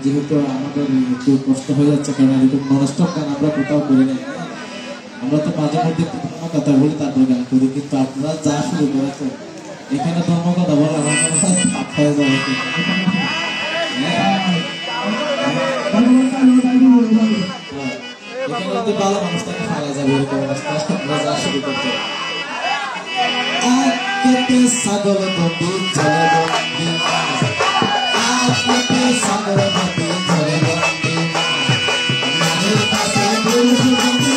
যেহেতু আমাদের একটু কষ্ট হয়ে যাচ্ছে কারণ এরকম ননস্টপ গান আমরা কোথাও করি না, আমরা তো মাঝে মধ্যে কথা বলি তারপর গান করি, কিন্তু আপনারা যা শুরু করেছেন এখানে ধর্ম কথা বলে আমার মনে হয় পাপ হয়ে যাবে। এখানে যদি ভালো মানুষ তাকে ফালা যাবে এরকম অবস্থা আমরা যা শুরু করতে সাগর নদী সাগর নদী ঝরে বন্দি নারীর কাছে পুরুষ বন্দি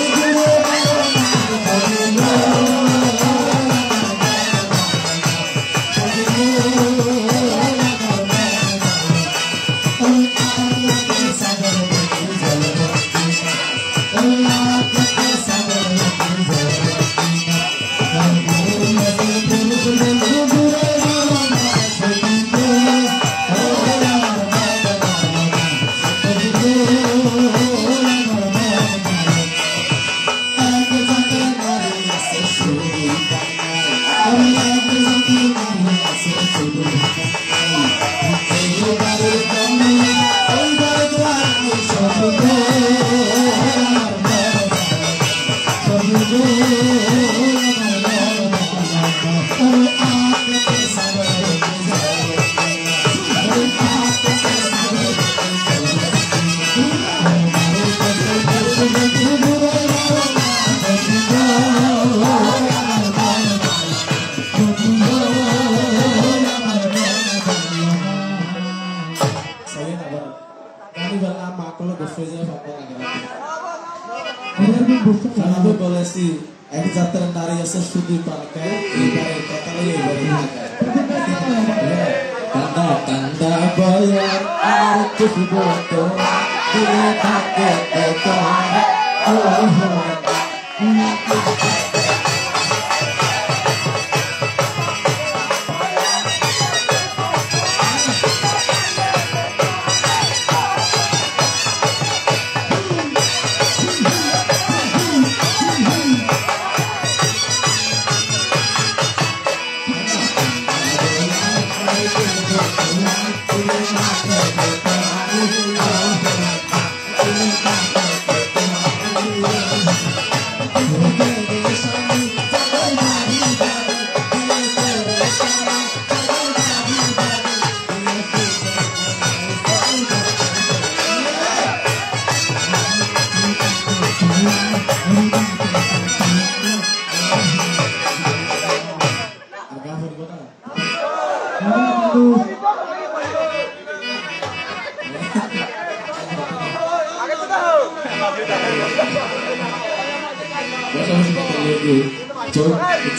বলেছি এক যাত্রার নারী আছে শুধু পালকায় এইবারে কথা কান্দা কান্দা বয়ার আর কিছু বলতো দিলে থাকে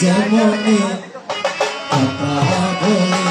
যেমনি কথা বলে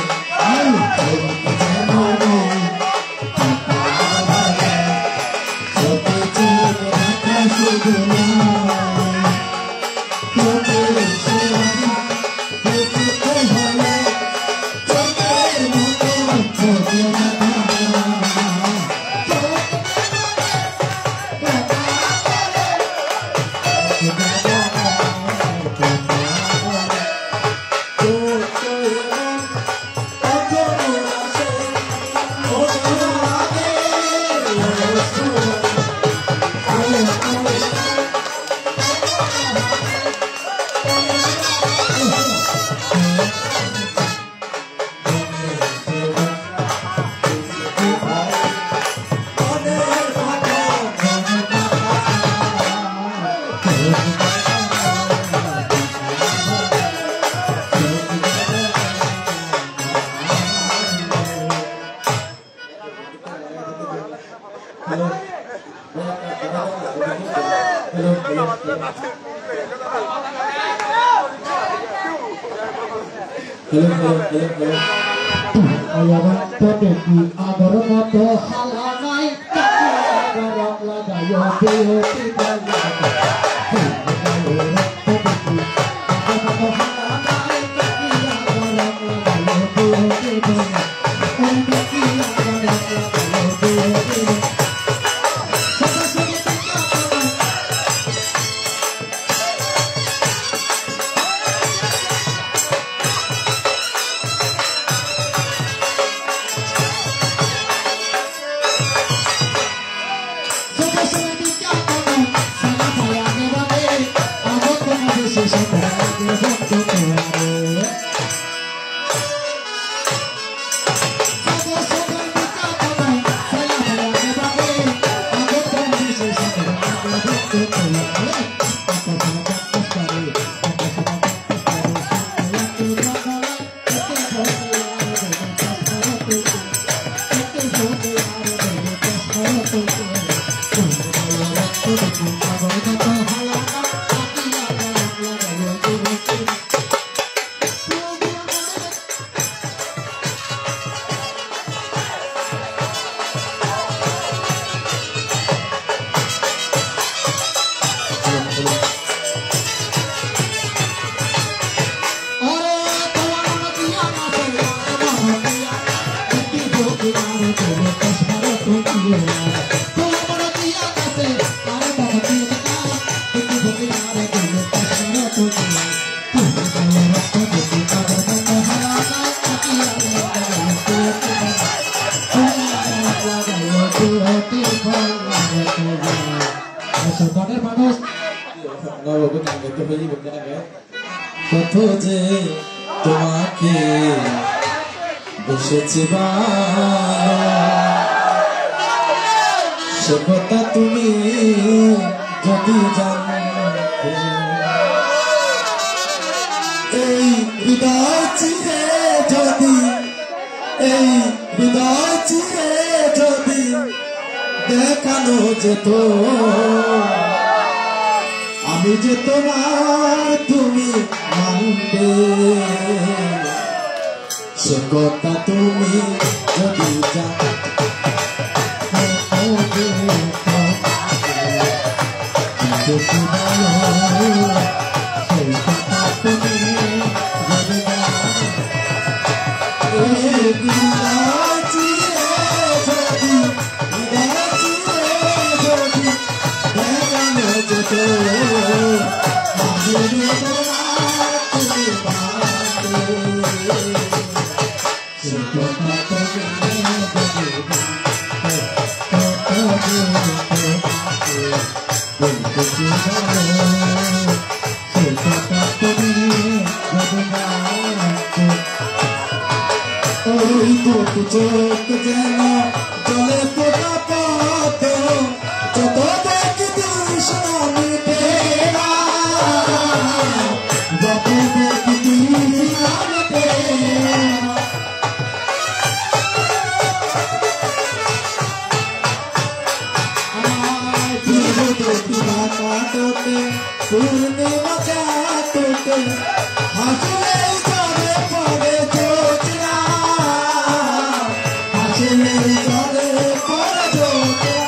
হ্যালো হ্যালো হ্যালো হ্যালো আয়ারন্ত দেখি আগর মতো হালা নাই গরম লাগায় দেহটি বাজে কত যে তোমাকে বসেছি সে কথা তুমি যদি জানতে এই হৃদয় চিরে যদি এই হৃদয় চিরে যদি দেখানো যেত আমি যে তোমার তুমি মানবে সে কথা তুমি যদি জানো চোখ যেন জলে ফোটা পথ যত দেখি তৃষ্ণা মিটে না যত দেখি তৃষ্ণা মিটে কাটোতে পূর্ণিমা কাটোতে হাসলে যাবে পরে চোখরা হাসলে যাবে পরে চোখরা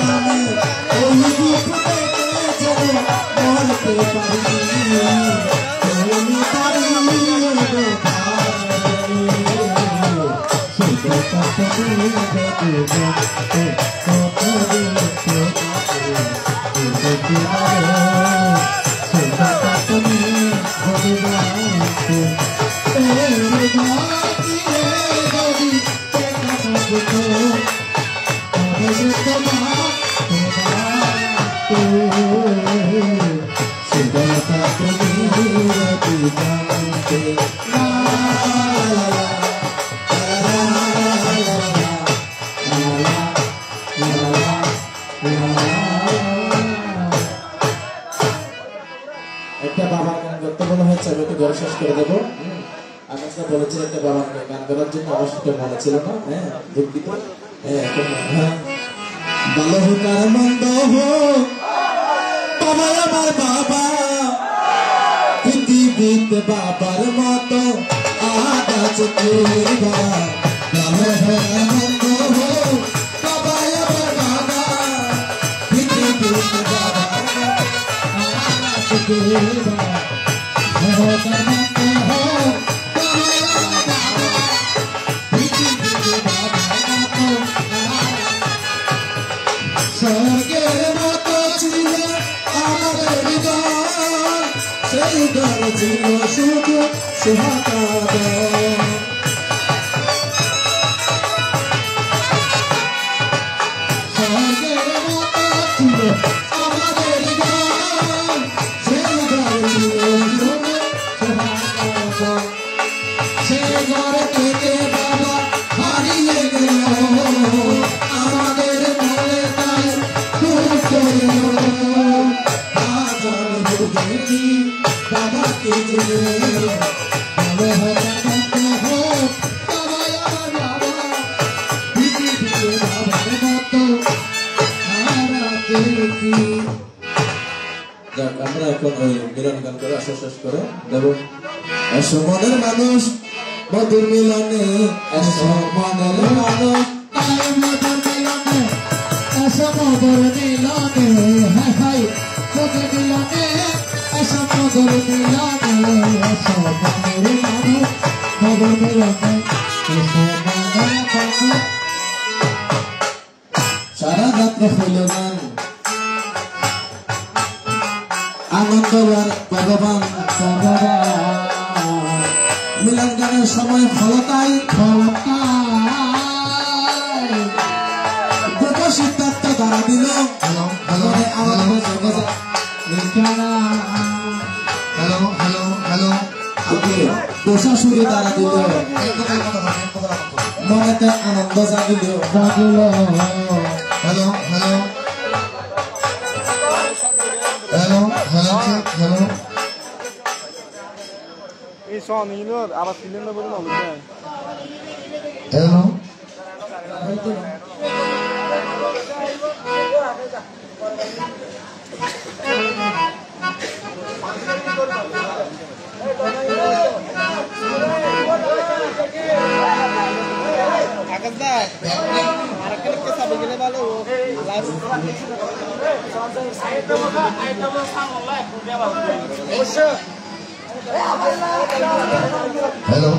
আমি ওই রূপ দেখে যেন মরতে পারি তুমি পারি একটা বাবার গান করতে বলা হয়েছে, আমি একটু ঘরে শেষ করে দেবো। আমি বলেছি একটা বাবার গান করার জন্য, আমার সেটা মনে ছিল না। হ্যাঁ, দুঃখিত। ভালো হোক আর মন্দ হোক, বাবা আমার বাবা, পৃথিবীতে বাবার মতো চোখের বাবা ভালো হয় মন্দ হোক সবাই আমার বাবা পৃথিবীতে বাবা চোখের বাবা ভালো হয় মন্দ হোক সবাই আমার বাবা পৃথিবীতে বাবা স্বর্গের মতো ছিল আমাদের ঘর সেই ঘর ছিল শুধু সুহাগর স্বর্গের মতো ছিল আমাদের ঘর সেই ঘর ছিল শুধু সুহাগর সেই ঘর থেকে বাবা হারিয়ে গেল আমাদের মনে তাই দুঃখ হাজার বুঝেছি বাবাকে জেনে ভালো হোক সবাই আমার বাবা পৃথিবীতে বাবার মতো হারাতে কি। যাক আমরা এখন ওই মিলন গান করে আসা শেষ করে দেব। এসো মনের মানুষ মধুর মিলনে এসো মনের মানুষ মধুর মিলনে এসো মধুর মিলনে হাই হাই মধুর মিলনে এসো মধুর মিলনে এসো মধুর মানুষ মধুর মিলনে এসো মধুর মানুষ। সারা রাত্র হইল গান আনন্দ ভগবান মিলন গানের সময় ফলতাই দুটো সিদ্ধার্থ দ্বারা দিল প্রশাসুরি দ্বারা দিল মনেতে আনন্দ জাগিল hello hello hello hello hello এই সনিনোর আবার সিলিন্ডার বলে না বুঝছেন হ্যালো আকাশ দা আরেকটা কে সাবে গেলে ভালো লাইভ অবশ্যই হ্যালো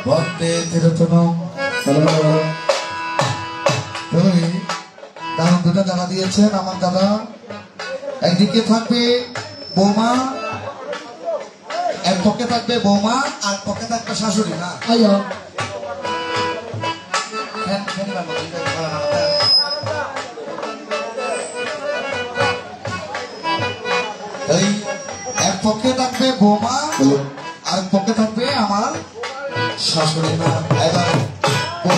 ভক্তে তিরোচনম দারুণ দুটো দাদা দিয়েছেন আমার দাদা। একদিকে থাকবে বৌমা, এক পক্ষে থাকবে বৌমা আর পক্ষে থাকবে শাশুড়ি না এই এক পক্ষে থাকবে বৌমা আর পক্ষে থাকবে আমার শাশুড়ি না। এবার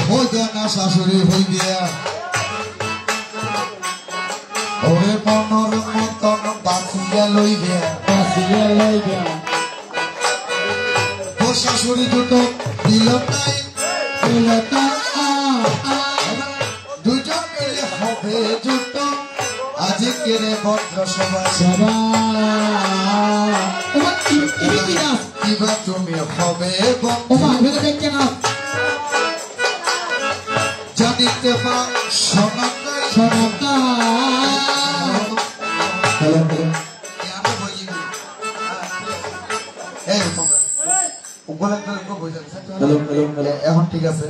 হই দেয়া না শাশুড়ি হই দেয়া ওরে মনর মতন বাঁচিয়া লই দেয়া ও শাশুড়ি দুটো দিল নাই দুজন মিলে হবে জুটো আজকে রে ভদ্র সবাই কিবা তুমি হবে জানিতে পা সনাতা এখন ঠিক আছে।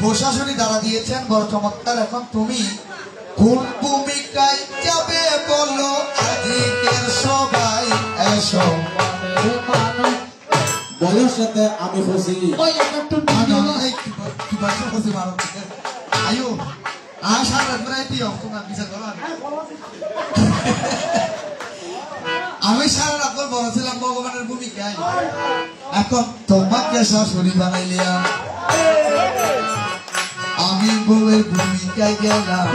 প্রশাসনী দ্বারা দিয়েছেন বড় চমৎকার। এখন তুমি কোন ভূমিকায় যাবে বলো আজকের সবাই এসো বলার সাথে আমি খুশি আয়ো আশা রাখবে তোমার বিচার করো। আমি সারা রাত বলেছিলাম ভগবানের ভূমিকায়, এখন তোমাকে শাশুড়ি বানাইলিয়া আমি বউয়ের ভূমিকায় গেলাম।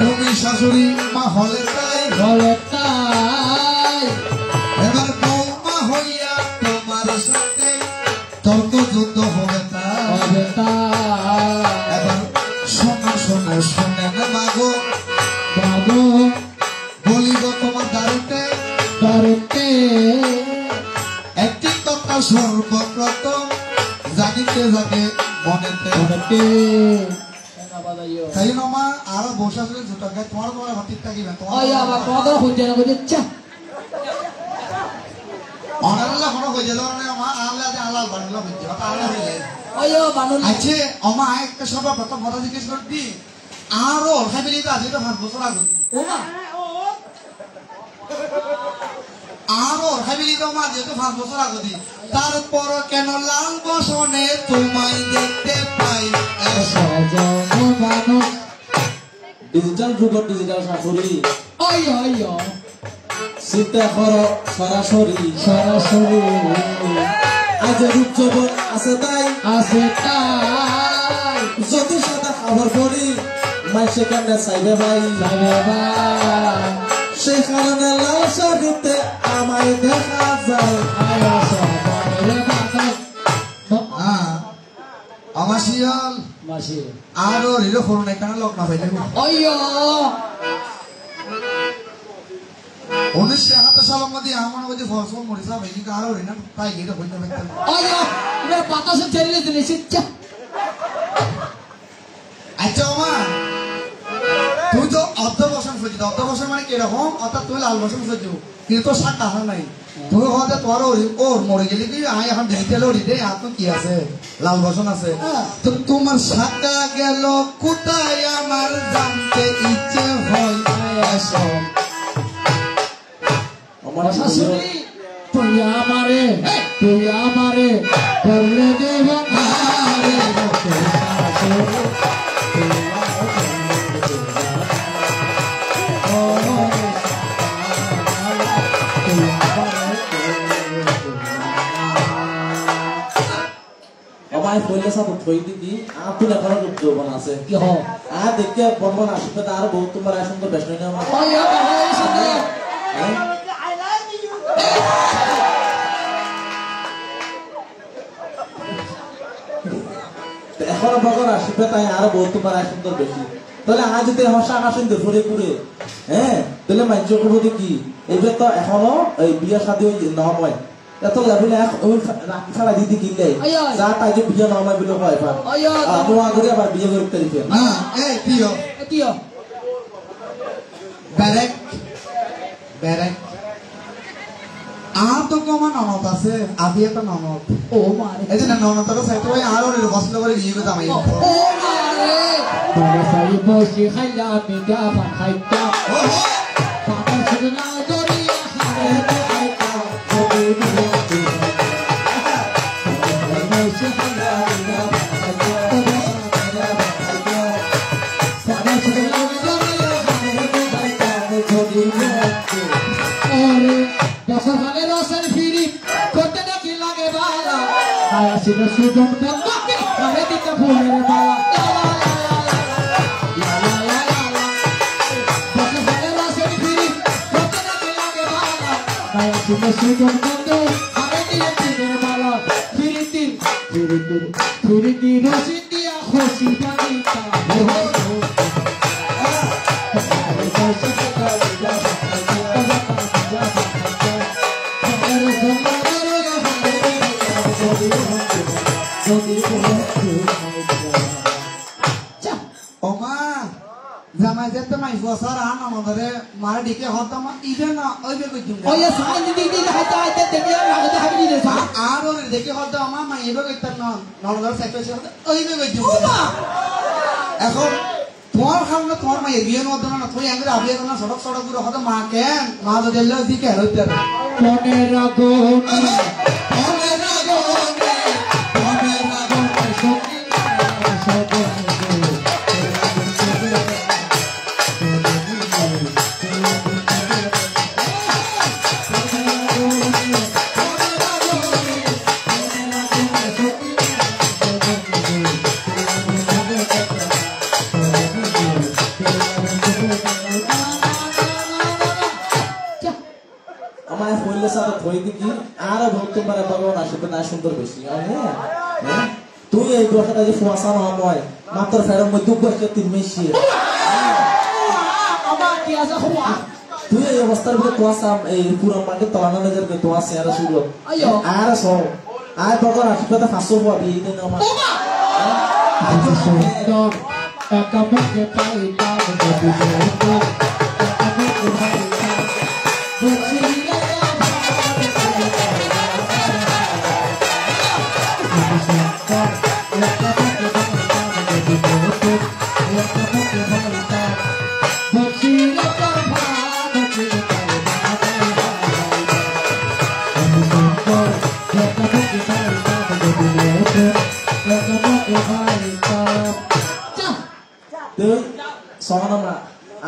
তুমি শাশুড়ি মা হলে তাই এবার বৌমা হইয়া তোমার সাথে তর্ক যুদ্ধ হবে তা এবার শোনো শোনো শোনেন মাগো বাবু বলিব তোমার দারুতে তারতে একটি কথা সর্বপ্রথম জানিতে জাগে মনেতে তারতে তাই নমা আর বসে আসলে জুতা গায়ে তোমার তোমার হাতির থাকিবেন ওই আবার কত হইছে না কইছে চা অনারলা হন হয়ে গেল না আমা আলা যে আলাল বানলা হইছে আলা হইলে ওই বানুল আছে অমা একটা সর্বপ্রথম কথা জিজ্ঞেস করবি আরো ফ্যামিলি তো আছে তো 5 বছর আগে ওমা আরো ফ্যামিলি তো মা যেহেতু 5 বছর আগে দি তারপর কেন লাল বসনে তোমায় দেখতে পাই সজন মানুষ ডিজিটাল যুগত ডিজিটাল শাশুড়ি ওই ওই চিন্তা করো সরাসরি সরাসরি আজ রূপ যৌবন আছে তাই আছে তাই যদি সাদা খবর পড়ি মাইসে কেমনে চাইবে ভাই বাবা সেই কারণে লাল শাড়িতে আমায় দেখা যায় আয়া সবরে মানুষ হ্যাঁ আমার শিয়াল মাসি আরো রিলো ফোন এখানে লোক না পাইলে ওইয়ো 1971 সালের মধ্যে আমার মধ্যে ফসল মরিসা ভাই কারো রিনা পাই গিয়ে হইতে পারতেন ওইয়ো রে বাতাসে ছেড়ে দিলে সিচ্চা আচ্ছা মা তুই তো অর্ধ বসন ফুজি অর্ধ বসন মানে কিরকম অর্থাৎ তুই লাল বসন ফুজু কিন্তু তোর শাক কাহা নাই তুই হতে তোর ওর মরে গেলি কি আই এখন ডিজিটাল ওরি দে আর তো কি আছে লাল বসন আছে তো তোমার শাকা গেল কোথায় আমার জানতে ইচ্ছে হয় আসো আমার শাশুড়ি তুই আমারে করলে দেব না রে তোর শাশুড়ি আমায় কইলে সব থই দিদি আর তুই এখন রূপ যৌবন আছে কি হ আর দেখে বর্মন আসবে তার বহুত তোমার সুন্দর বেশ না আমার ওইয়ো ওই সাথে হ্যাঁ? এখনো বগর আসবে তাই আরো বহুত তোমার সুন্দর বেশি তাহলে আজ যদি আমার শাখা সুন্দর ঘুরে ঘুরে হ্যাঁ তাহলে মাইজ করবো কি এইবার তো এখনো এই বিয়ে শাদী নহয় এত যাবিলে রাখি ছাড়া দিদি কিনলে যা তাই যে বিয়ে নহয় বলে হয় এবার তোমার ঘরে আবার বিয়ে করতে দিবে হ্যাঁ এই কিও কিয় ব্যারেক ব্যারেক আর তো কমা ননদ আছে আদি একটা ননদ ও মারে এই যে ননদটা সাইতে ওই আর ওর বসলে করে গিয়ে গো জামাই ও মারে তোরা সাই বসে খাইলা মিটা খাইতা ও পাতা শুনা দরিয়া হারে খাইতা বসে খাইলা মিটা পাতা শুনা দরিয়া হারে খাইতা ওরে দশখানে রসের ফিরি করতে নাকি লাগে বালা আয়া ছিল সুদম বন্ধকে আরে দিতে ফুলের মালা দশখানে রসের ফিরি করতে নাকি লাগে বালা আয়া ছিল সুদম বন্ধ আরে দিয়ে ফুলের মালা ফিরিতি রসি দিয়া খুশি পানিতা ওমা জামাই যেতে মাই বছর আন আমাদের মারা ডিকে হতাম ইবে না ওইবে কইতুম ওই সাইন দিদি হাইতা হাইতা দেখে লাগতে হাবি রে সা আর ওর দেখে হতাম আমার মা এবে কইতাম না ননদার সাইকেল ওইবে কইতুম এখন তোমার সামনে তোমার মা এগিয়ে নদ না তুই আগে আবিয়ে না সড়ক সড়ক গুলো হতো মা কেন মা যদি এলো দিকে হইতে মনে রাখো মনে রাখো মনে রাখো আমায় কইলে সাথে থই দিকি আর বহুত তোমার ভগবান আসবে না সুন্দর বেশি হ্যাঁ হ্যাঁ তুই এই কথাটা যে ফুয়াশা নহয় মাত্র ফেরম মই দুঃখ আছে তিন মেশি আমার কি আছে হওয়া তুই এই অবস্থার ভিতরে কুয়াশা এই পুরো মাঠে তলানো যাবে তোমার চেহারা শুরু আইয়ো আর সব আর বগর আশীর্বাদ 500 পাবি এই দিন আমার সুন্দর একামকে পাইতাম যদি বলতো একামকে পাইতাম বুঝিলে সমান আমরা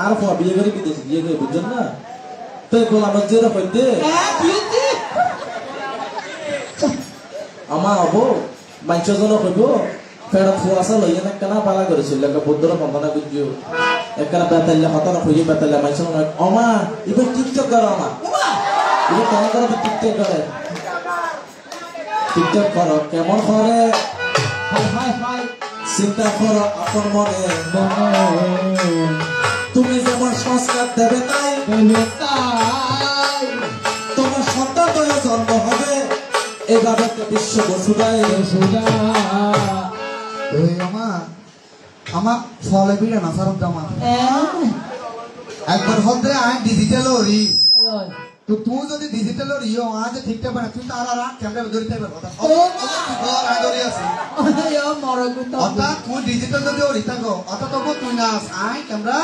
আর পর বিয়ে করে বিদেশে বিয়ে করে বুঝছেন না তো গোলামের জেরা হইতে আমার হবো মানুষজন হইব ফেরত ফুয়াশা লইয়া না কেনা পালা করেছিল একটা বৌদ্ধরা বন্ধনা বুঝিও একখানা বেতাল্লা হতানো হইয়ে বেতাল্লা মানুষজন অমা এবার টিকটক করো আমা এবার কেমন করে টিকটক করে টিকটক করো কেমন করে চিন্তা করো আপন মনে তুমি যেমন সংস্কার দেবে তাই তোমার সন্তান জন্ম হবে এইভাবে বিশ্ব বসুদায় আমার ফলে বিড়ে না সারম জামা একবার হতে আই ডিজিটাল ওরি তো তুই যদি ডিজিটাল ওরিও আজ ঠিকঠাক পারে তুই তার আর ক্যামেরা ধরতে পারবে কথা আই ধরে আছে অতা তুই ডিজিটাল যদি ওরি থাকো অতা তো তুই না আই ক্যামেরা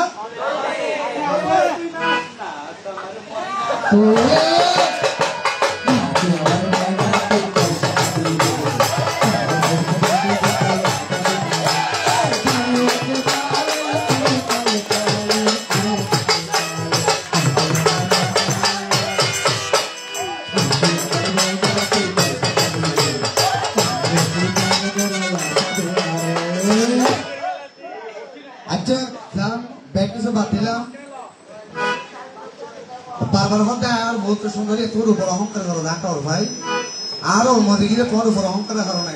আচ্ছা যান ব্যাগ কিছু বাদ দিলাম বারবার হতে আর বলতে সুন্দরী তোর উপর অহংকার করো না টর ভাই আর ওর মধ্যে গিয়ে তোর উপর অহংকার করো না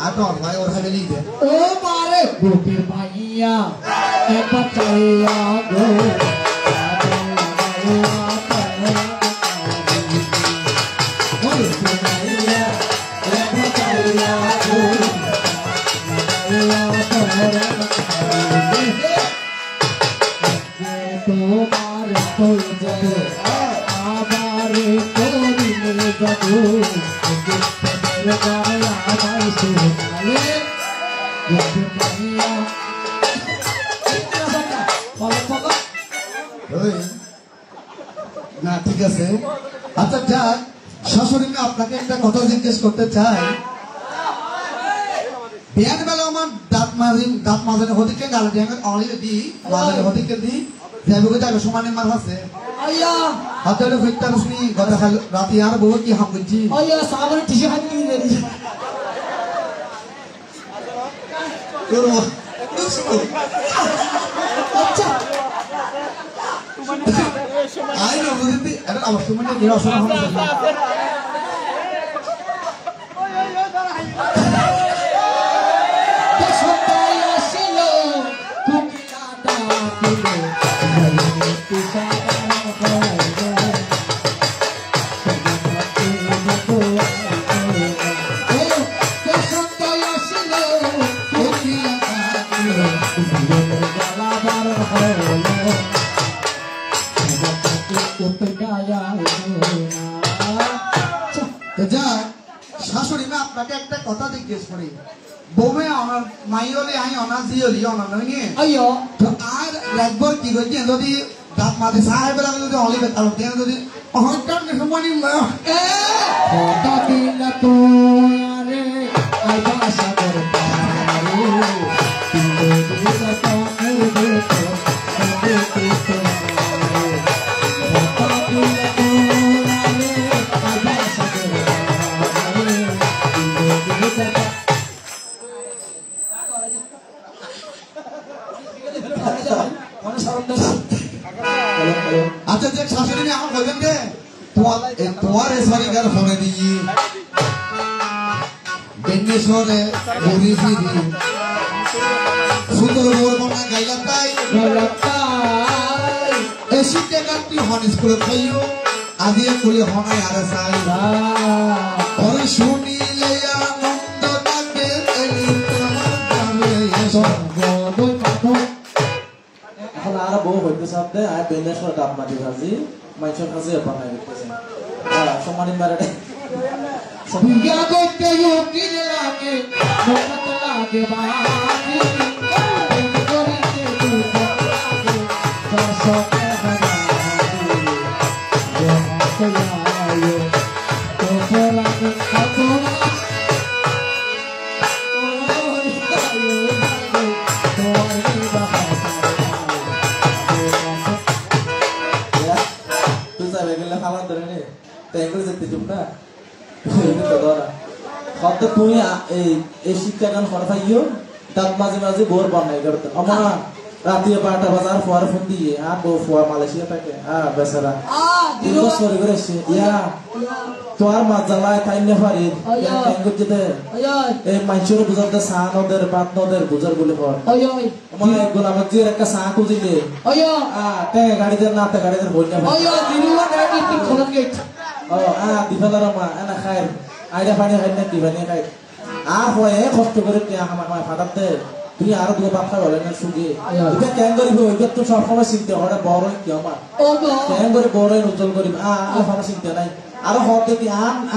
আর টর ভাই ওর খালি লিখে ও মারে বুকের মাইয়া একবার চাইয়া গো তোমার কই যাবে আবার করিলে যাবো তোমার গায়া আমায় শোনালে বুকের মাইয়া না ঠিক আছে আচ্ছা যাক শাশুড়িকে আপনাকে একটা কথা জিজ্ঞেস করতে চাই বিয়ার বেলা আমার দাঁত মাঝে হদিকে গালে দিয়ে অলিয়ে দি মাঝে হদিকে দি যাইবকে যাবে সমানে মার আছে আইয়া হাতে ফিটটা শুনি কথা রাতে আর বউ কি হাম করছি আইয়া সাগরে টিসি হাত নিয়ে রেডি আচ্ছা আই না বুঝতে এটা আমার সমানে কি রসনা হবে শাশুড়ি না আপনাকে একটা কথা জিজ্ঞেস করি বউমে আমার মাইলি আই অনার জিওলি অনার নই আইয়ো তো আর একবার কি কইছি যদি দাঁত মাঝে সাহেবের আমি যদি অলিবে তাহলে দেন যদি অহংকার কে সমানি এ কথা দিল তো আরে আইবা সাগর পারে দিল দিল তো মুদে তো সবে তো কথা দিল তো আরে আইবা সাগর পারে দিল দিল তো আচ্ছা যে শাশুড়ি নিয়ে আমার বলবেন যে তোমার সরি গার ফোনে দিয়ে বেঙ্গেশ্বরে ঘুরি ফিরি সুন্দর বউর বনা গাইলা তাই এসি টাকাটি হন স্কুলে খাইও আজিয়ে কুলি হনাই আরে চাই ওরে শুনিলে আনন্দ লাগে এলি তোমার গানে এখন আর বউ হইতে সাথে আর বেলেশ্বর ডাব মাটি ভাজি মাইছর ভাজি বানাই দিতেছে সম্মানিত মারাটে বিয়া করতে উকিলে লাগে মত লাগে বাকি করিতে দুঃখ লাগে দর্শকে হারাই তো লাগে তুই যাবে গেলে খাবার ধরে নে তাই করে যেতে চুপ না হয়তো তুমি এই শিক্ষাগান খড় পাইও তার মাঝে মাঝে বোর বানাই করতে আমার রাতে 12টা বাজার ফোয়ার ফোন দিয়ে বউ ফোয়া মালয়েশিয়া থাকে বেচারা 3 বছর করে এসে ইয়া তোর মা জ্বালায় তাই না পারি যেতে এই মানুষের বুঝাতে চা নদের পাত নদের বুঝার বলে পর আমার একগুলো আমার যে একটা চা খুঁজিলে গাড়িতে না গাড়িতে বই না দিফালার মা এনা খাই আইডা পানি খাই না দিবানি খাই হয় কষ্ট করে আমার ফাটাতে তুই আরো দুটো বাপ খাই বলে না সুগে এটা কেন করিব এটা তো সব সময় চিন্তা করে বড় কি আমার কেন করে বড় উজ্জ্বল করিব আমার চিন্তা নাই আরো হতে কি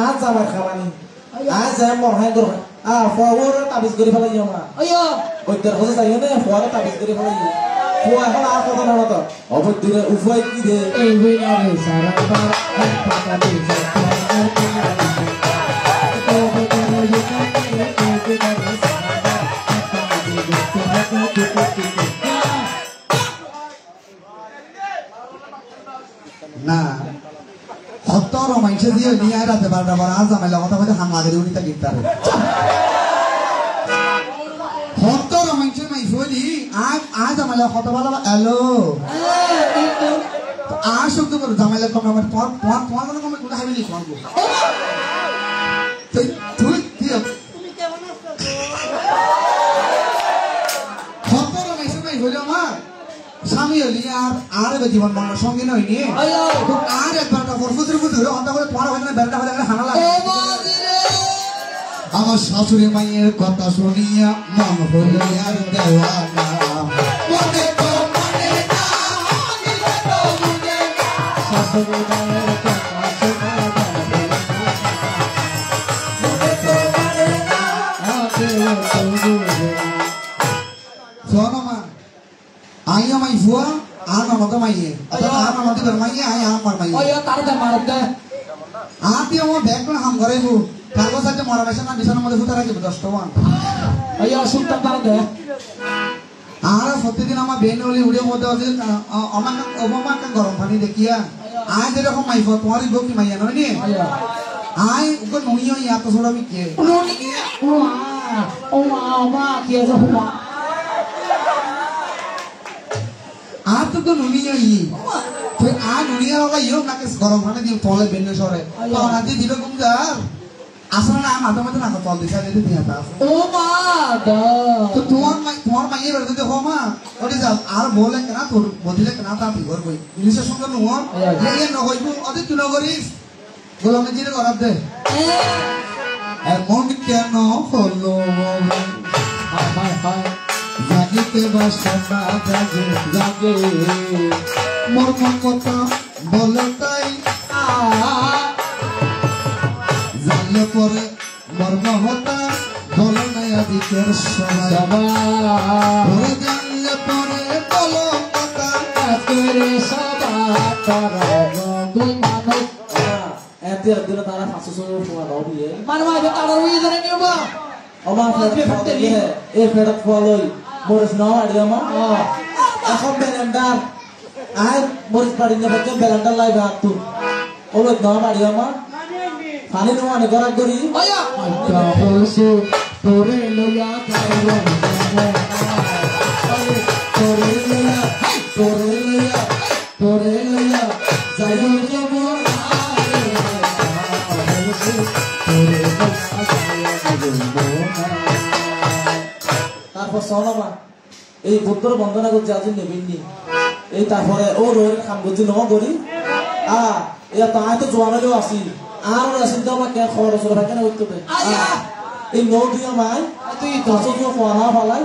আজ আমার খাবানি আজ যায় মর হাই কর ফওয়ার তাবিজ করি ফেলাই আমার ওইটার হতে চাই না ফওয়ার তাবিজ করি ফেলাই ফওয়া এখন আর কথা না তো অবৈধ উপায় কি দে এই বিনারে সারা বার পাতা দিছে না সত্তর মাইসে দিয়ে নিয়ে রাতে 12টা বার আজ আমার কথা বলে হামলা করে উনি তা গিটারে সত্তর মাইসে মাইসে বলি আজ আমার কথা বলা হ্যালো আর শব্দ করে জামাইলা কম আমার তোমার মনে কম কোথায় হাইলি করবো তুই সত্তর মাইসে মাই হইল আমার স্বামী হলি আর জীবন মরণের সঙ্গে নইনি আর একবারটা বরফুদের মধ্যে হলো হত্যা করে তোমার হয়তো বেলটা হলে হানা লাগে আমার শাশুড়ি মায়ের কথা শুনিয়া মন হইল আর দেওয়ানা মনে তো মনে না দিলে তো বুঝে না শাশুড়ি মায়ের কথা শোনা মনে তো মনে না শোনো মা আই আমাই ফুয়া আর ননদ মাইয়ে অর্থাৎ আর ননদ মাইয়ে আই আমার মাইয়ে তাড়াতাড়ি মারতে আতি আমার ব্যাগ হাম করাইবো কাগজ আছে মরা বেশা না বিছানার মধ্যে ফুটা রাখিব 10 টাকা সুলতান তাড়াতাড়ি আর প্রতিদিন আমার বেন হলি উড়িয়ে মধ্যে আছে আমার গরম পানি দেখিয়া আয় যেরকম মাইফ তোমারই বউ কি মাইয়া নয় নি আয় ওকে নুনিও এত ছোট আমি কে মা কি আছে হুমা আর তো নুনিও তুই আর নুনিয়া হলো ইও নাকি গরম পানি দিয়ে তলে বেনে সরে না দিয়ে দিল কম যার আসলে না মাঝে মাঝে না তল দিশা দিয়ে দিয়ে তো তোমার মাইয়ে বেড়ে দেখো মা ওটি যাও আর বলে কেনা তোর বদিলে কেনা তা বিঘর বই জিনিসের সঙ্গে নুয় নহইব অতি তুই নগরিস গোলামে জিরে করাব দে এমন কেন হলো জাগিতে বাসনা জাগে জাগে মোর মন কথা বলে তাই জানলে পরে মর্ম হতা বলো না আদিকের সময় জানলে পরে বলো কথা করে সবা দুই মানুষ এতে দিন তারা 500 ফোয়া দাও দিয়ে মানে ভাই তাড়া হয়ে ধরে নিব আমার ফেরত এই ফেরত ফলই মোরস নাও আড়ি আমার এখন বেলেন্ডার আয় মোরস পাড়ি নে বকে বেলেন্ডার লাইভ আতু ওলো নাও আড়ি আমার পানি নোয়া নে গরা করি আচ্ছা বলছো তোরে লইয়া যাইবো তোরে লইয়া যাইবো যাবো তোরে লইয়া যাইবো সনমা এই বুদ্ধর বন্দনা করছে আজ নেবেননি এই তারপরে ও রোহের খাম করছি ন করি ইয়া তো আয় তো জোয়ানেও আসি আর আসিন তো আমার কে খবর আসলে ভাই কেন করতে এই নৌ দিয়ে মাই তুই দশ ফোনা ফালাই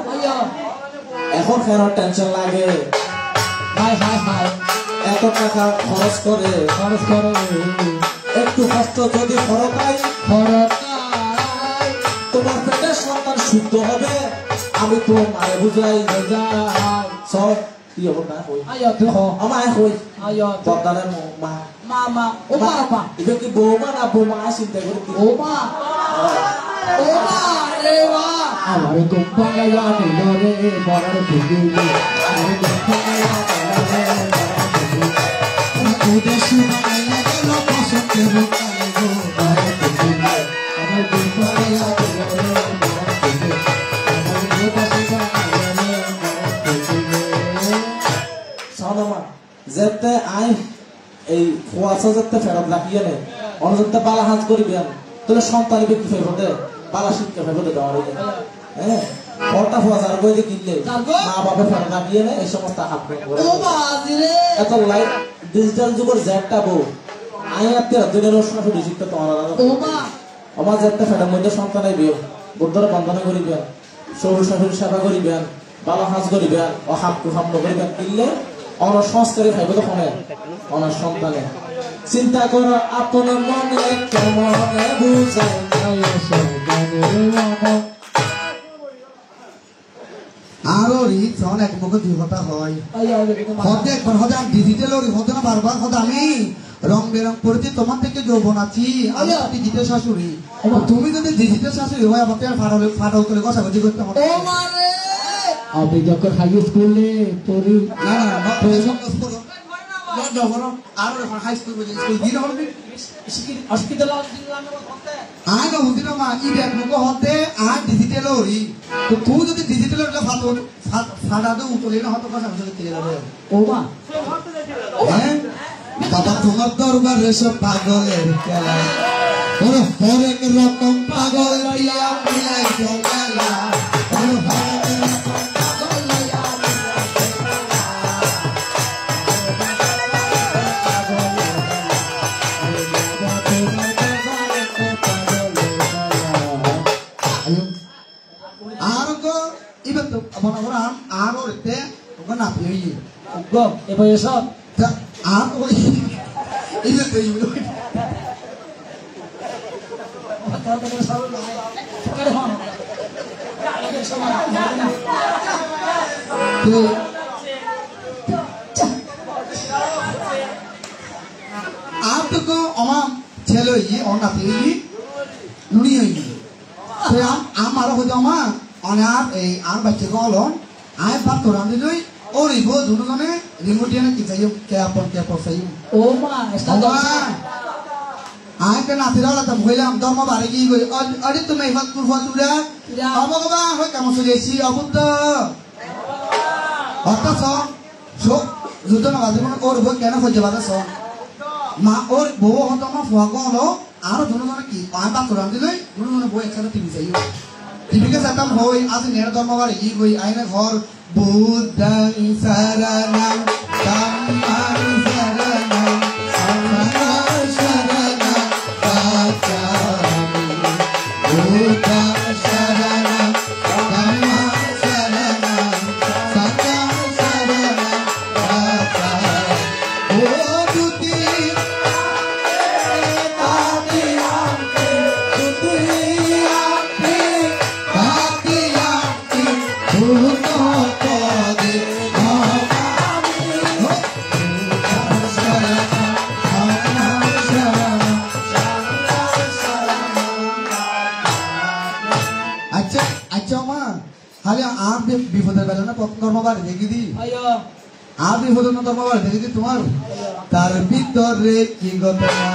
এখন কেন টেনশন লাগে হাই হাই হাই এত টাকা খরচ করে একটু কষ্ট যদি খরচ পাই তোমার পেটের সন্তান শুদ্ধ হবে আমি তো মারে বুঝাই সব কি হব না হই আমায় হই বদারে মা এটা কি বৌমা না বৌমা চিন্তা করে কি আমার কোম্পানি জানি রে মরার ভুগিলি আমার কোম্পানি উদয় সুমাই গেল বসন্তে রূপালে গো আমার কোম্পানি জানি রে মরার ভুগিলি আমার কোম্পানি জানি রে মরার ভুগিলি সনমা যেতে আই এই খোয়াছা যেতে ফেরত রাখিয়ে নে অনযতে বালা হাজ করিবেন তাহলে সন্তান ব্যক্তি ফেরতে বালা শিক্ষা ফেরতে দেওয়ার হ্যাঁ কটা খোয়াচার করে কিনলে মা বাবা ফেরত রাখিয়ে নে এই সমস্ত হাত এত লাইট ডিজিটাল যুগের জ্যাকটা বউ আই আপনি দিনের সরাসরি শিক্ষা তোমার আমার যেতে ফেরার মধ্যে সন্তানের বিয়ে বুদ্ধর বন্ধনা করিবেন শ্বশুর শাশুড়ি সেবা করিবেন বালা হাজ করিবেন ও হামকু হাম করিবেন কিনলে অনার সংস্কারে খাইবে তো ফোনে অনার সন্তানে চিন্তা করো আপন মনে কেমনে বুঝাই আরো রিত সন এক মুখে দুই কথা হয় হতে একবার হতে আমি ডিজিটাল ওরি হতে না বারবার হতে আমি রং বেরং করেছি তোমার থেকে যৌবন আছি আমি ডিজিটাল শাশুড়ি তুমি যদি ডিজিটাল শাশুড়ি হয় আমাকে আর ফাটাও করে কষাকষি করতে হবে আমি যখন হাই স্কুলে পড়ি না আর হাই স্কুল স্কুল দিন হবে আয় না হুদিনা মা ই ব্যাগ মুখ হতে আর ডিজিটাল ওরি তো তুই যদি ডিজিটাল ওটা ফাটা দে উতলে না হতে কষাকষি করতে যাবে হ্যাঁ বাবা তোমার দরবারে সব পাগলের খেলা ওরে হরেক রকম পাগল লইয়া মিলাই খেলা ওরে হরেক রকম পাগল লইয়া আর গো ইবে তো মনে করো আর ওরতে ওকে না পেয়ে গো এবার এসব আর ওই ইবে তো ইবে आप तो को अमा चलो ये और ना ये नुनी है ये तो आम मारो हो जाओ माँ और आप आम बच्चे को लोन आए बात तो रांधे जोई और ये बहुत दोनों ने रिमोट ये ना किसी क्या पर सही ও মা এটা आए के नाते रहा तब हुए हम दर्मा बारे की गई अरे तुम्हें बात कुछ बात उड़ा अब कब हो क्या मसले सी अब तो आता सो जुतो ना बाजी में और वो क्या ना खोजे बाता सो माँ और वो होता माँ फुआको लो आरो दोनों ने की आए बात कुरान दिले दोनों ने वो एक साथ टीवी चाहिए टीवी के साथ हम होई आज नेर दर्मा बारे की गई आए ना घर बुद्धं शरणं धम्मं शरणं संघं शरणं गच्छामि बुद्धं शरणं धम्मं शरणं संघं शरणं गच्छामि ओ दुति বিপদের বেলা না কর্মবার দেখি দি আর বিপদের না কর্মবার দেখি দি তোমার তার ভিতরে কি ঘটনা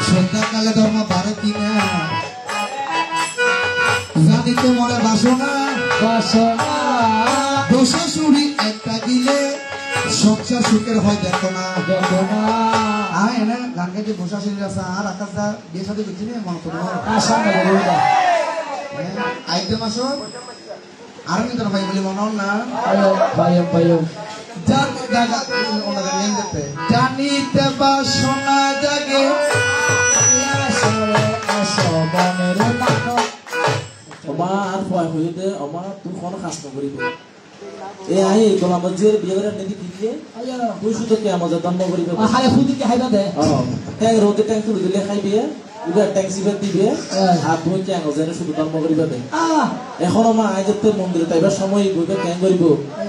সন্ধ্যাকালে ধর্ম বারে কিনা জানি তো মনে বাসনা দোষা শুরি একটা দিলে সংসার সুখের হয় দেখো না আয় এনে গান গাইতে বসা শুরি আছে আর আকাশ দা বিয়ে সাথে গেছি না মনে করো আইটেম আসো আর কিন্তু ভাই বলি মনে হন না Bayam. জানিতে বাসনা জাগে আমার ভয় হইতে আমার তুই কোনো কাজ করিবে এ আই গোলাম মজির বিয়ে করে নেদি কি দিয়ে তুই শুধু কে আমাদের জন্ম করিবে Hai putih ke hai deh. ট্যাং রোদে ট্যাং তুলে দিলে খাইবে এবার ট্যাং সিবে দিবে আর তুই কে আমাদের শুধু জন্ম করিবে দে Ah, এখন আমার আই যেতে মন্দিরে তাইবার সময় বইবে ক্যাং করিব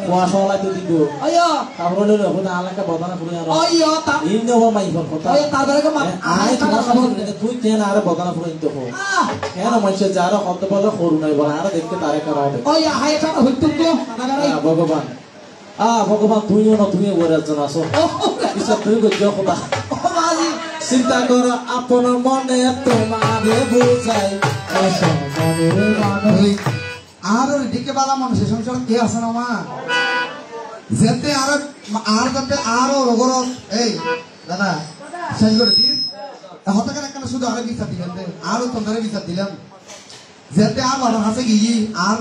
কুয়া সলাইতে দিব ayo. তারপরে লইলে হবে না আলাকা বদানা করে আর Ayo, tak. এই নেওয়া মাইফর কথা Ayo, tak ada ke mat. I তোমার খবর তুই কেন আর বদানা করে নিতে হো Ah, কেন মানুষের যারা শব্দ বলে সরু নাই বলে আর দেখতে তারে কারণে oh ya, hai tak hitung tu. Nagarai. ভগবান ভগবান তুইও না তুমি ওর একজন আছো Oh, পিছত তুই গজ্য খোলা oh masih. চিন্তা কর আপন মনে তোমারে বুঝাই আর দিকে বালা মানুষ সংসার কে আছে না মা যেতে আর যাতে আরো রোগর এই দাদা শেষ করে দিন হতে কেন কেন শুধু আরো বিচার দিলেন আরো তোমাদের বিচার দিলাম যেতে আর বাবার কাছে গিয়ে আর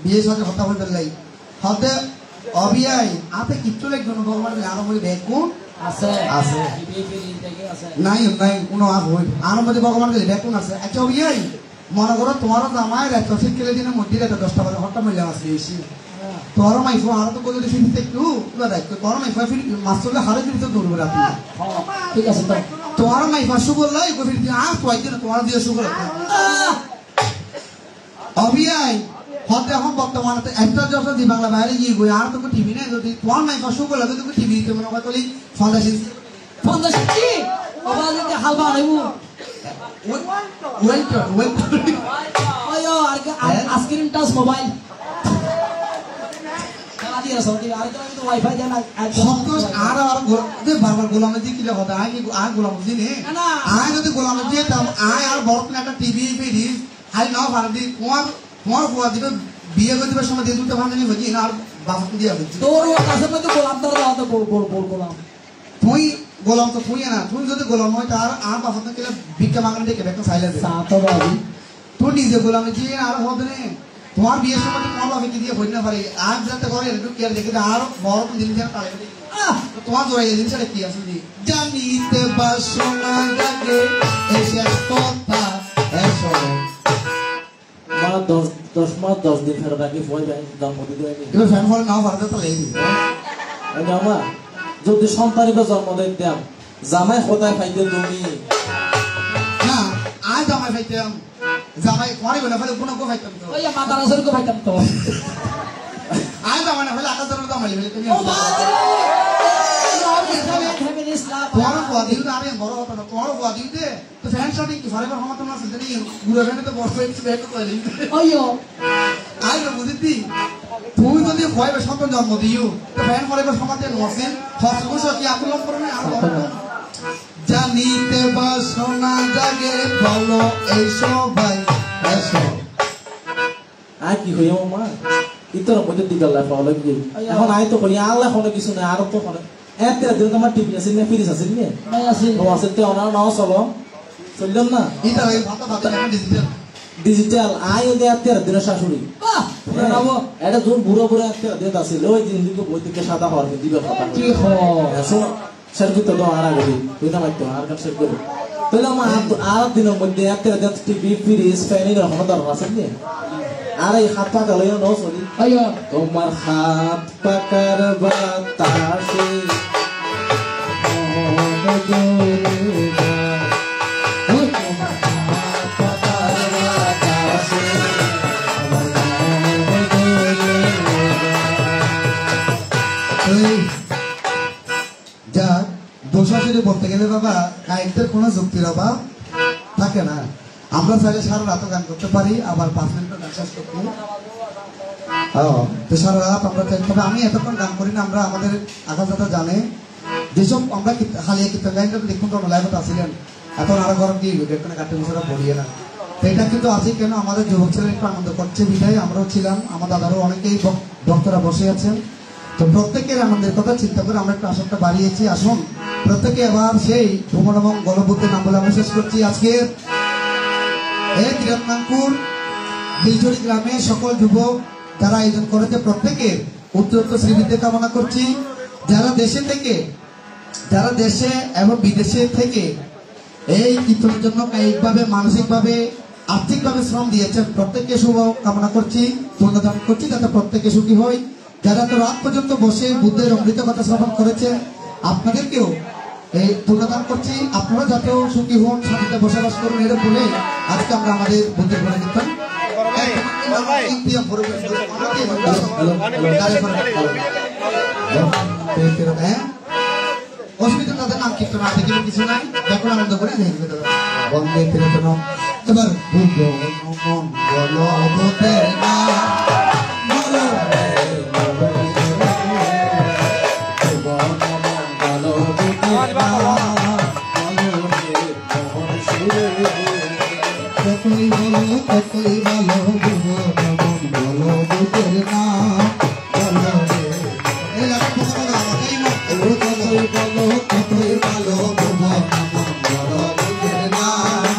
বিয়ে সাথে হত্যা করে ফেললাই হতে অবিয়াই আপে কিচ্ছু লাগবে না ভগবান আরো বলি দেখুন Ase. Ase. Pilih-pilih lagi ase. নাই কোনো আর হই আর মধ্যে ভগবান দেখুন আছে আচ্ছা অবিয়াই মনে করো তোমারও জামাই রাত ঠিক কেলে দিনের মধ্যে রাত 10টা বাজে হত্যা মিলে আসবে এসে তোমার মাইফো আর তো বলে দিছি একটু দায়িত্ব তোমার মাইফা ফির মাস্টারকে হারে দিতে দৌড়বে রাত Oh, ঠিক আছে তো। তোমার মাইফা শুভ লাই গভীর দিন আর তো আইতে না তোমার দিয়ে শুভ Ah, অবিয়াই হতে এখন বর্তমানে একটা যখন দি বাংলা বাইরে গিয়ে গই আর তো টিভি নেই যদি তোমার মাইফা শুভ লাগে তুমি টিভি দিতে মনে হয় তলি foundation 50 ki. Oba ni ke halwa ibu. Well Ayo, harga askirin tas mobile. Kali ya sorry, harga itu wifi jangan. সন্তোষ আর যে বারবার গোলামে দিয়ে কিলে কথা আর গোলাম দিনে আয় যদি গোলামে দিয়ে দাম আয় আর বড় একটা টিভি ফ্রিজ আই নাও ভাড়া দি তোমার বুয়া দিবে বিয়ে করে দিবার সময় দিয়ে দুটো ভাড়া নিয়ে হচ্ছে আর বাবা দিয়ে হচ্ছে তোর কাছে মধ্যে গোলাম তোর দাও তো বল গোলাম। তুই গোলাম তো তুই না তুই যদি গোলাম হয় তার আর বাবা তো কিলে ভিক্ষা মাগন দেখে একটা সাইলে দে Satu babi. তুই নিজে গোলামে দিয়ে আর হবে না তোমার বিয়ের সময় তোমার বাবা কি দিয়ে হইনা পারে আর যাতে করে একটু কেয়ার দেখে আর বড় জিনিস যেন তালে তোমার জোড়াই জিনিসটা কি আসলে জানিতে বাসনা জাগে এসে কথা এসো আমার 10 মাস 10 দিন ফেরত আগে ফয় ভাই দাম মধ্যে দিয়ে এবার ফ্যান ফল নাও ভারতে তো লেগে আমা যদি সন্তানিকে জন্ম দিতাম জামাই কোথায় পাইতে তুমি না আজ জামাই খাইতাম জামাই কোয়ারি বলে ফেলে কোনো কো খাইতাম তো Oh ya mata rasur ko baitam to. আজ জামাই না ফেলে আকাশ ধরে জামাই ফেলে তুমি Oh babi. Feminist lah. তোমার বুয়া দিও না আরে বড় কথা না তোমার বুয়া দিও দে তো ফ্যান শটিং কি ফারে আমার তোমার সাথে নেই গুড়া ফ্যানে তো বড় একটু ব্যাক করে দিই Oh yo. আই না বুঝিতি তুমি যদি হয় সন্তান জন্ম দিও তো ফ্যান ফলে সমাজে নসেন ফসকুশ কি আকলম করে না আর জানিতে বাসনা জাগে বলো এই সবাই এসো আর কি হইও মা ইতর মধ্যে দিগাল্লা পাওয়া গিয়ে এখন আই তো করি আল্লাহ কোনো কিছু না আর তো কোনো এতে দিন তোমার টিভি আছে না ফ্রিজ আছে না May asin. ও আছে তো না নাও চলো চললাম না এটা ওই ভাতা ভাতা এখন ডিজিটাল ডিজিটাল আই ওদের এতে দিন শাশুড়ি Bah. Bravo. এটা যখন বুড়ো বুড়ো এতে দিন আছিল ওই জিনিসগুলো বই থেকে সাদা হওয়ার দিবে কথা Ki ho. শোনো সেরকম তো আর আগে তুই না মাইতো আর কাছে করো তাহলে আমার আর দিনের মধ্যে এতে দিন টিভি ফ্রিজ ফ্যানের হলো দরকার আছে না আর এই হাত পা গেল না সরি Ayo. তোমার হাত পাকার বাতাসে যা দোষাশালী বলতে গেলে বাবা কায়িকদের কোনো যুক্তির অভাব থাকে না আমরা চাইলে সারা রাত গান করতে পারি আবার 5 মিনিট গান শেষ করতে তো সারা রাত আমরা তবে আমি এতক্ষণ গান করি না আমরা আমাদের আকাশদাতা জানে যেসব আমরা হালিয়া কীর্তন গাইন দেখুন তো লাইভে আসছিলেন এখন আরো গরম দিয়ে এখানে কাটতে বছর পড়িয়ে না তো এটা কিন্তু আছে কেন আমাদের যুবক ছেলেরা একটু আনন্দ করছে বিধায় আমরাও ছিলাম আমার দাদারও অনেকেই ভক্তরা বসে আছেন তো প্রত্যেকের আনন্দের কথা চিন্তা করে আমরা একটু আসনটা বাড়িয়েছি আসুন প্রত্যেকে এবার সেই ভ্রমণ এবং গণবুদ্ধের নাম বলে আমরা শেষ করছি আজকে এই কিরণনাঙ্কুর বিলজড়ি গ্রামে সকল যুবক যারা আয়োজন করেছে প্রত্যেকের উত্তরোত্তর শ্রীবৃদ্ধি কামনা করছি। যারা দেশে এবং বিদেশে থেকে এই কীর্তনের জন্য কায়িকভাবে, মানসিকভাবে, আর্থিকভাবে শ্রম দিয়েছেন প্রত্যেককে শুভ কামনা করছি, পুণ্যদান করছি যাতে প্রত্যেকে সুখী হয়। যারা তো রাত পর্যন্ত বসে বুদ্ধের অমৃত কথা শ্রবণ করেছেন আপনাদেরকেও এই পুণ্যদান করছি। আপনারা যাতেও সুখী হন, শান্তিতে বসবাস করুন, এটা বলে আজকে আমরা আমাদের বুদ্ধের বলে দিতাম। অসুবিধা তাদের নাম কীর্তন আছে কিন্তু কিছু নাই, দেখুন আনন্দ করে বন্দে কীর্তন। এবার কতই ভালো বলো বুকের নাম বলো কতই ভালো বলো বুকের নাম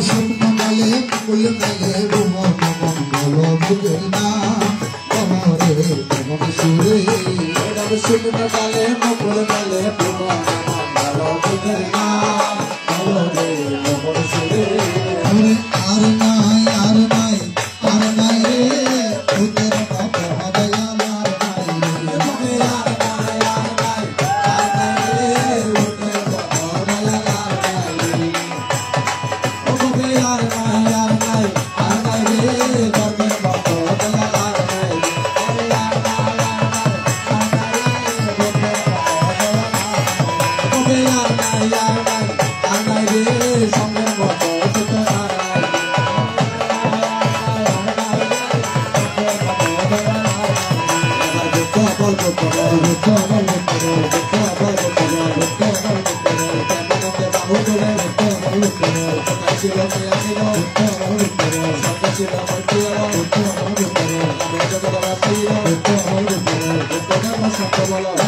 স্বপ্ন নালে কুল নালে বলো বুকের নাম বলো রে তোমার সুরে স্বপ্ন নালে মুকুল নালে বলো বুকের নাম বলো রে তোমার সুরে। আর নাই আর নাই আর নাই রে বুকের বাপ হবে আমার নাই রে আর নাই আর নাই আর নাই রে বুকের বাপ হবে আমার নাই রে ও বুকে আর নাই আর নাই আর নাই রে বুকের বাপ হবে আমার নাই রে আর নাই আর নাই আর নাই রে বুকের বাপ হবে আমার বুকে আর নাই আর নাই আর নাই রে সঙ্গের বাপ হবে আর Bye.